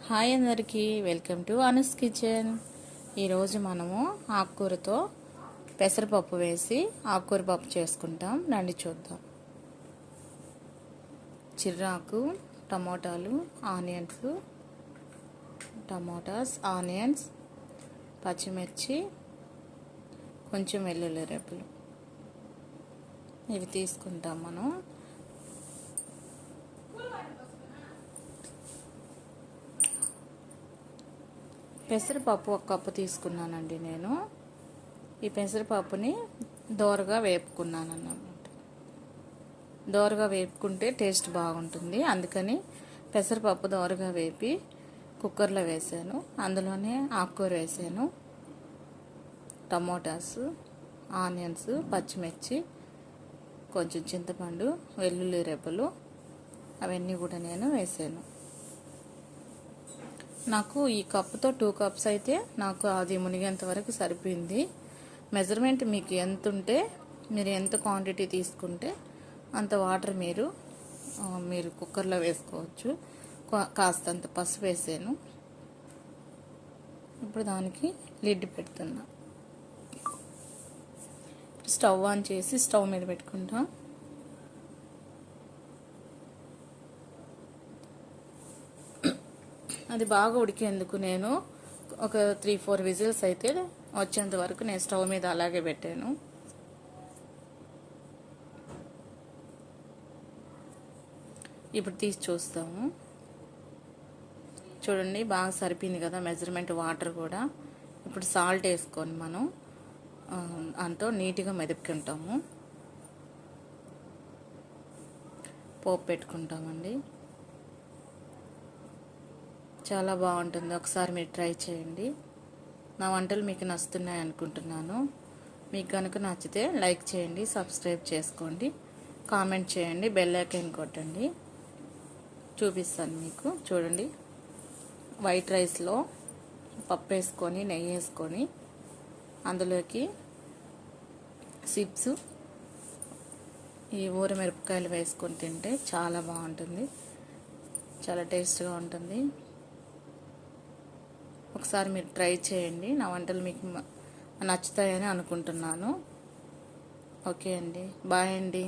Hi అందరికీ, welcome to Anu's kitchen. ఈరోజు మనము ఆకుకూరతో పెసరపప్పు వేసి ఆకుకూర పప్పు చేసుకుంటాం. రండి చూద్దాం. చిర్రాకు, టమోటాలు, ఆనియన్స్, పచ్చిమిర్చి, కొంచెం వెల్లుల్లి రెబ్బలు ఇవి తీసుకుంటాం మనం. పెసరపప్పు 1 కప్పు తీసుకున్నానండి నేను. ఈ పెసరపప్పుని దోరగా వేపుకున్నాను అన్నమాట. దోరగా వేపుకుంటే టేస్ట్ బాగుంటుంది, అందుకని పెసరపప్పు దోరగా వేపి కుక్కర్లో వేసాను. అందులోనే ఆకుకూర వేసాను, టమోటాస్, ఆనియన్స్, పచ్చిమిర్చి, కొంచెం చింతపండు, వెల్లుల్లి రెబ్బలు అవన్నీ కూడా నేను వేసాను. నాకు ఈ కప్పుతో 2 కప్స్ అయితే నాకు అది మునిగేంత వరకు సరిపోయింది. మెజర్మెంట్ మీకు ఎంత ఉంటే, మీరు ఎంత క్వాంటిటీ తీసుకుంటే అంత వాటర్ మీరు కుక్కర్లో వేసుకోవచ్చు. కాస్తంత పసుపు వేసాను. ఇప్పుడు దానికి లిడ్ పెడుతున్నా. స్టవ్ ఆన్ చేసి స్టవ్ మీద పెట్టుకుంటాం. అది బాగా ఉడికేందుకు నేను ఒక 3-4 విజిల్స్ అయితే వచ్చేంత వరకు నేను స్టవ్ మీద అలాగే పెట్టాను. ఇప్పుడు తీసి చూస్తాము. చూడండి, బాగా సరిపోయింది కదా మెజర్మెంట్. వాటర్ కూడా ఇప్పుడు సాల్ట్ వేసుకొని మనం అంతో నీట్గా మెదుపుకుంటాము. పోపు పెట్టుకుంటామండి. చాలా బాగుంటుంది. ఒకసారి మీరు ట్రై చేయండి. నా వంటలు మీకు నచ్చుతున్నాయి అనుకుంటున్నాను. మీకు కనుక నచ్చితే లైక్ చేయండి, సబ్స్క్రైబ్ చేసుకోండి, కామెంట్ చేయండి, బెల్ ఐకాన్ కొట్టండి. చూపిస్తాను మీకు. చూడండి, వైట్ రైస్లో పప్పు వేసుకొని నెయ్యి వేసుకొని అందులోకి చిప్స్, ఈ ఊరమిరపకాయలు వేసుకొని తింటే చాలా బాగుంటుంది, చాలా టేస్ట్గా ఉంటుంది. ఒకసారి మీరు ట్రై చేయండి. నా వంటలు మీకు నచ్చుతాయని అనుకుంటున్నాను. ఓకే అండి, బాయ్ అండి.